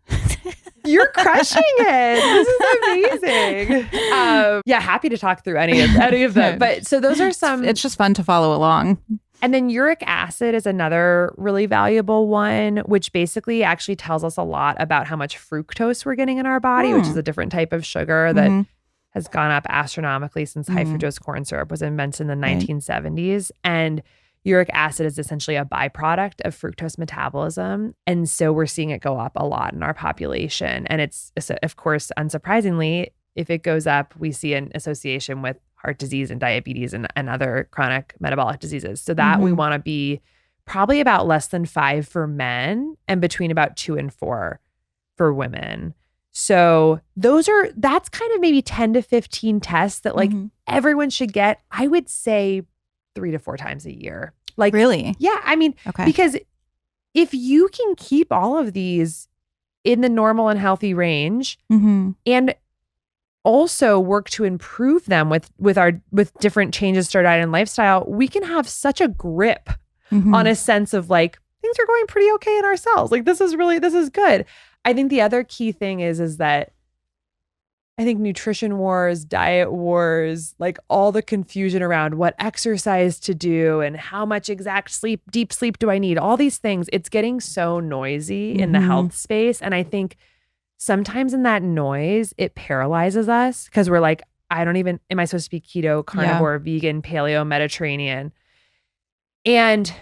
You're crushing it. This is amazing. Happy to talk through any of them. But so those are some. It's just fun to follow along. And then uric acid is another really valuable one, which basically actually tells us a lot about how much fructose we're getting in our body, which is a different type of sugar that has gone up astronomically since high fructose corn syrup was invented in the 1970s. And uric acid is essentially a byproduct of fructose metabolism. And so we're seeing it go up a lot in our population. And it's, of course, unsurprisingly, if it goes up, we see an association with heart disease and diabetes and other chronic metabolic diseases. So that we want to be probably about less than 5 for men and between about 2 and 4 for women. So that's kind of maybe 10 to 15 tests that like everyone should get, I would say 3 to 4 times a year. Like really? Yeah. I mean, because if you can keep all of these in the normal and healthy range and also work to improve them with different changes to our diet and lifestyle, we can have such a grip on a sense of like, things are going pretty okay in our cells. Like this is good. I think the other key thing is that I think nutrition wars, diet wars, like all the confusion around what exercise to do and how much exact deep sleep do I need, all these things, it's getting so noisy in the health space. And I think sometimes in that noise, it paralyzes us because we're like, am I supposed to be keto, carnivore, vegan, paleo, Mediterranean? And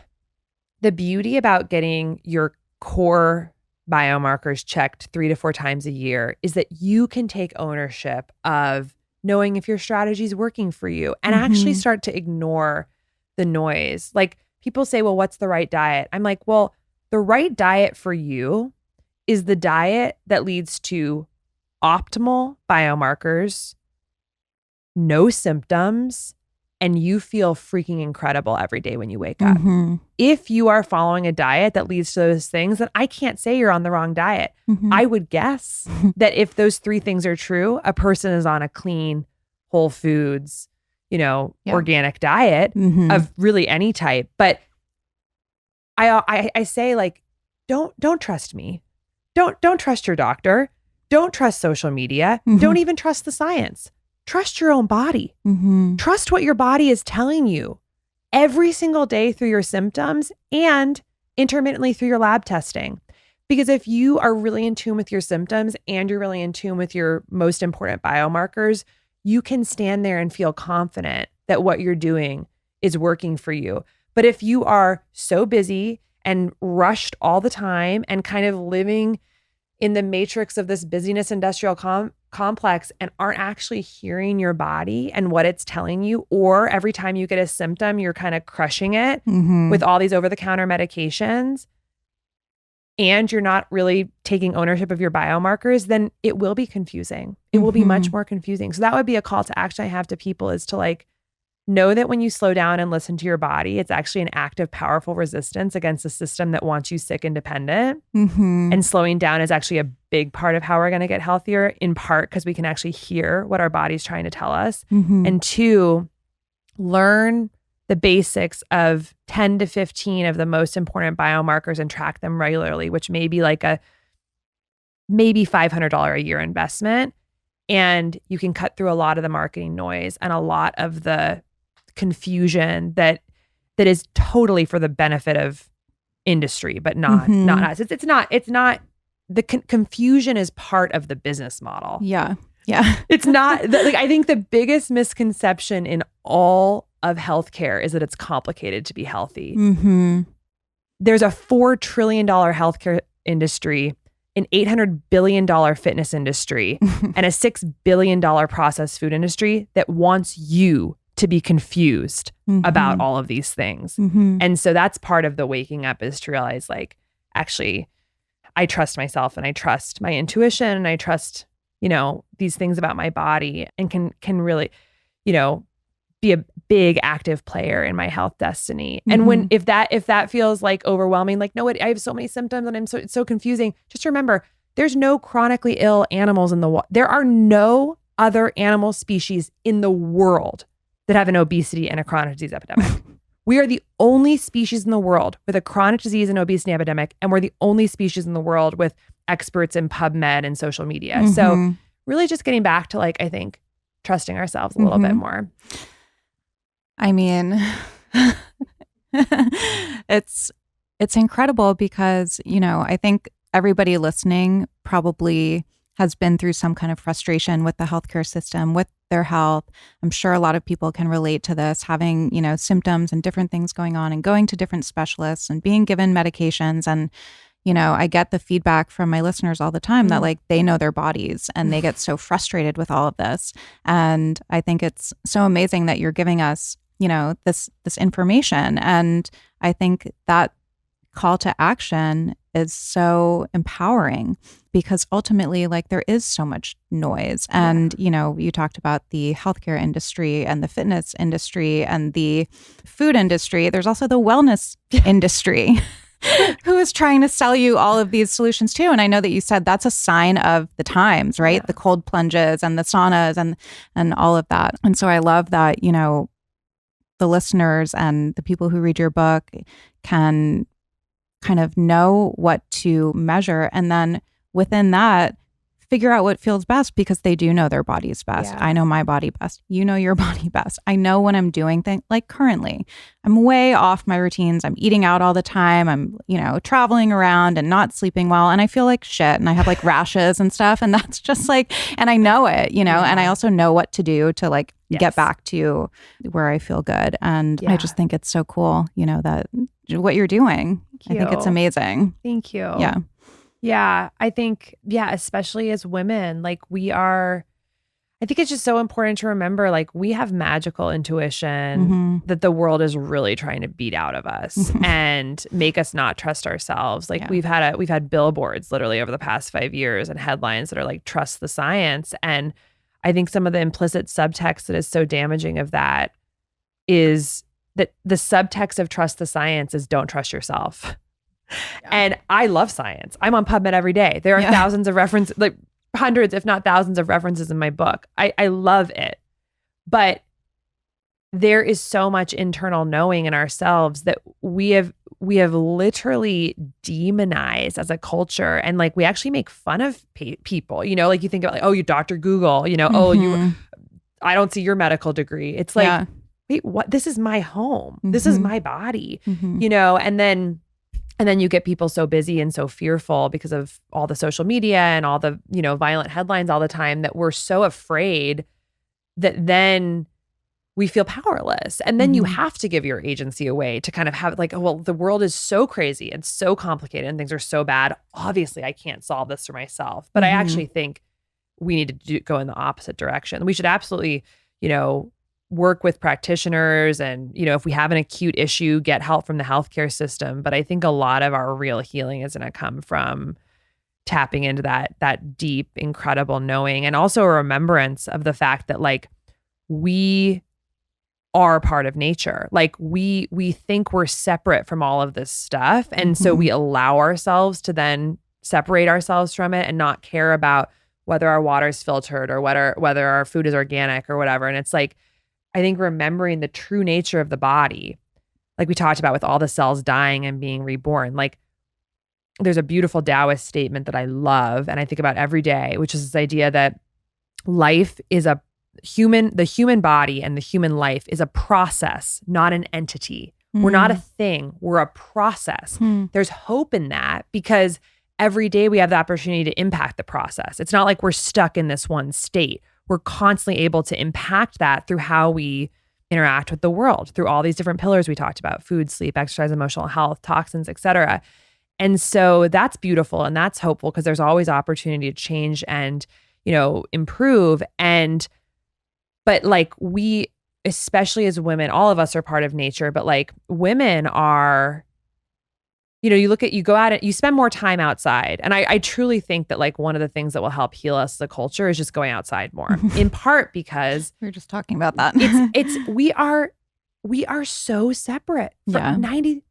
the beauty about getting your core biomarkers checked 3 to 4 times a year is that you can take ownership of knowing if your strategy is working for you and actually start to ignore the noise. Like people say, well, what's the right diet? I'm like, well, the right diet for you is the diet that leads to optimal biomarkers, no symptoms, and you feel freaking incredible every day when you wake up. If you are following a diet that leads to those things, then I can't say you're on the wrong diet. I would guess that if those 3 things are true, a person is on a clean, whole foods, organic diet of really any type. But I say, like, don't trust me. Don't trust your doctor. Don't trust social media. Don't even trust the science. Trust your own body. Trust what your body is telling you every single day through your symptoms and intermittently through your lab testing. Because if you are really in tune with your symptoms and you're really in tune with your most important biomarkers, you can stand there and feel confident that what you're doing is working for you. But if you are so busy and rushed all the time and kind of living in the matrix of this busyness industrial complex and aren't actually hearing your body and what it's telling you, or every time you get a symptom, you're kind of crushing it with all these over-the-counter medications, and you're not really taking ownership of your biomarkers, then it will be confusing. It will be much more confusing. So that would be a call to action I have to people, is to like, know that when you slow down and listen to your body, it's actually an active, powerful resistance against a system that wants you sick and dependent. And slowing down is actually a big part of how we're going to get healthier, in part because we can actually hear what our body's trying to tell us. And 2, learn the basics of 10 to 15 of the most important biomarkers and track them regularly, which may be like a maybe $500 a year investment. And you can cut through a lot of the marketing noise and a lot of the confusion that is totally for the benefit of industry, but not us. It's not the confusion is part of the business model. It's not like, I think the biggest misconception in all of healthcare is that it's complicated to be healthy. There's a $4 trillion healthcare industry, an $800 billion fitness industry, and a $6 billion processed food industry that wants you to be confused about all of these things. And so that's part of the waking up, is to realize, like, actually, I trust myself and I trust my intuition and I trust, these things about my body, and can really, be a big active player in my health destiny. And if that feels like overwhelming, like, no, I have so many symptoms and it's so confusing, just remember, there's no chronically ill animals in the world. There are no other animal species in the world that have an obesity and a chronic disease epidemic. We are the only species in the world with a chronic disease and obesity epidemic, and we're the only species in the world with experts in PubMed and social media. So really just getting back to, like, I think, trusting ourselves a little bit more. I mean, it's incredible because, I think everybody listening probably has been through some kind of frustration with the healthcare system, with their health. I'm sure a lot of people can relate to this, having, symptoms and different things going on and going to different specialists and being given medications. And, I get the feedback from my listeners all the time that, like, they know their bodies and they get so frustrated with all of this. And I think it's so amazing that you're giving us, this information. And I think that call to action is so empowering, because ultimately, like, there is so much noise. And, you talked about the healthcare industry and the fitness industry and the food industry. There's also the wellness industry who is trying to sell you all of these solutions too. And I know that you said that's a sign of the times, right? The cold plunges and the saunas and all of that. And so I love that, the listeners and the people who read your book can kind of know what to measure, and then within that, figure out what feels best because they do know their body's best. Yeah. I know my body best. You know your body best. I know when I'm doing things like currently, I'm way off my routines. I'm eating out all the time. I'm, traveling around and not sleeping well. And I feel like shit. And I have like rashes and stuff. And that's just like, and I know it, and I also know what to do to like get back to where I feel good. And I just think it's so cool, that what you're doing. I think it's amazing. Thank you. Yeah. Yeah, I think, especially as women, like I think it's just so important to remember, like we have magical intuition that the world is really trying to beat out of us and make us not trust ourselves. Like we've had billboards literally over the past 5 years and headlines that are like, trust the science. And I think some of the implicit subtext that is so damaging of that is that the subtext of trust the science is don't trust yourself. Yeah. And I love science. I'm on PubMed every day. There are thousands of references, like hundreds, if not thousands of references in my book. I love it. But there is so much internal knowing in ourselves that we have literally demonized as a culture. And like, we actually make fun of people, like you think about like, oh, you Dr. Google, oh, I don't see your medical degree. It's like, wait, what? This is my home. This is my body, and then you get people so busy and so fearful because of all the social media and all the, violent headlines all the time that we're so afraid that then we feel powerless. And then you have to give your agency away to kind of have like, oh, well, the world is so crazy and so complicated and things are so bad. Obviously, I can't solve this for myself. But I actually think we need to go in the opposite direction. We should absolutely, work with practitioners and, if we have an acute issue, get help from the healthcare system. But I think a lot of our real healing is going to come from tapping into that deep, incredible knowing and also a remembrance of the fact that like we are part of nature. Like we think we're separate from all of this stuff. And so we allow ourselves to then separate ourselves from it and not care about whether our water is filtered or whether our food is organic or whatever. And it's like, I think remembering the true nature of the body, like we talked about with all the cells dying and being reborn, like there's a beautiful Taoist statement that I love and I think about every day, which is this idea that life is the human body and the human life is a process, not an entity. We're not a thing, we're a process. There's hope in that because every day we have the opportunity to impact the process. It's not like we're stuck in this one state. We're constantly able to impact that through how we interact with the world, through all these different pillars we talked about: food, sleep, exercise, emotional health, toxins, etc. And so that's beautiful and that's hopeful because there's always opportunity to change and, improve. But like we, especially as women, all of us are part of nature, but like women are, you go out and you spend more time outside. And I truly think that like one of the things that will help heal us as a culture is just going outside more, in part because we were just talking about that. we are so separate for 93%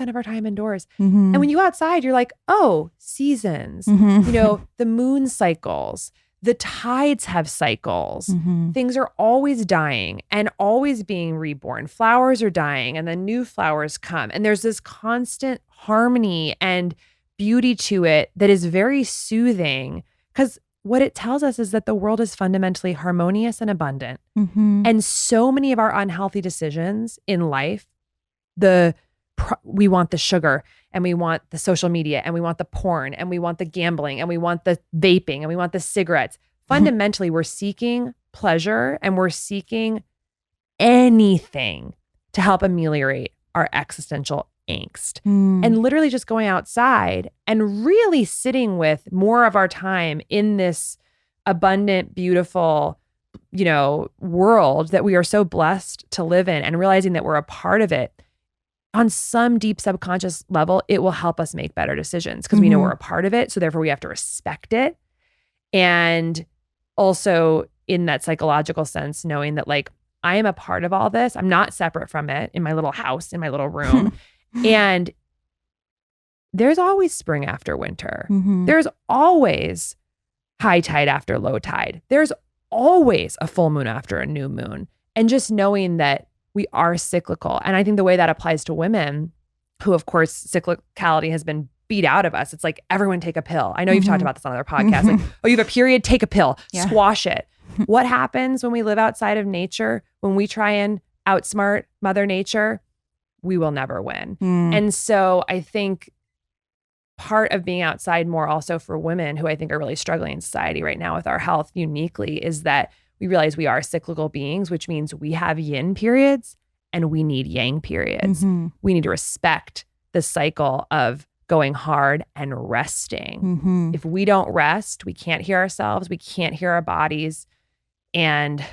of our time indoors. And when you go outside, you're like, oh, seasons, the moon cycles, the tides have cycles. Things are always dying and always being reborn. Flowers are dying and then new flowers come. And there's this constant harmony and beauty to it that is very soothing because what it tells us is that the world is fundamentally harmonious and abundant. And so many of our unhealthy decisions in life, we want the sugar and we want the social media and we want the porn and we want the gambling and we want the vaping and we want the cigarettes. Fundamentally, we're seeking pleasure and we're seeking anything to help ameliorate our existential angst. And literally just going outside and really sitting with more of our time in this abundant, beautiful, world that we are so blessed to live in and realizing that we're a part of it. On some deep subconscious level, it will help us make better decisions because we know we're a part of it. So therefore we have to respect it. And also in that psychological sense, knowing that like, I am a part of all this. I'm not separate from it in my little house, in my little room. And there's always spring after winter. There's always high tide after low tide. There's always a full moon after a new moon. And just knowing that we are cyclical. And I think the way that applies to women, who of course cyclicality has been beat out of us. It's like, everyone take a pill. I know you've talked about this on other podcasts. Mhm. Like, oh, you have a period, take a pill, Yeah. squash it. What happens when we live outside of nature? When we try and outsmart Mother Nature, we will never win. And so I think part of being outside more also for women who I think are really struggling in society right now with our health uniquely is that we realize we are cyclical beings, which means we have yin periods and we need yang periods. We need to respect the cycle of going hard and resting. If we don't rest, we can't hear ourselves, we can't hear our bodies, and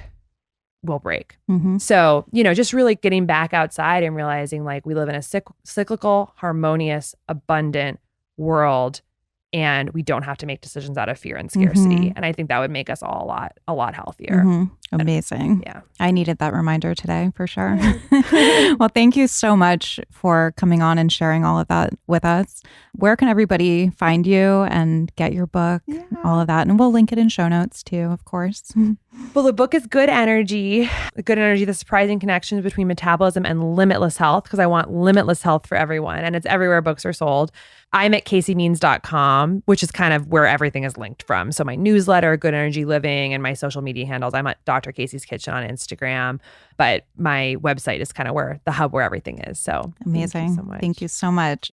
we'll break. So, just really getting back outside and realizing like we live in a cyclical, harmonious, abundant world, and we don't have to make decisions out of fear and scarcity. And I think that would make us all a lot healthier. Amazing. Yeah. I needed that reminder today for sure. Well, thank you so much for coming on and sharing all of that with us. Where can everybody find you and get your book, all of that? And we'll link it in show notes too, of course. Well, the book is Good Energy, the surprising connections between metabolism and limitless health, because I want limitless health for everyone. And it's everywhere books are sold. I'm at CaseyMeans.com, which is kind of where everything is linked from. So my newsletter, Good Energy Living, and my social media handles. I'm at Dr. Casey's Kitchen on Instagram, but my website is kind of the hub where everything is. So amazing. Thank you so much. Thank you so much.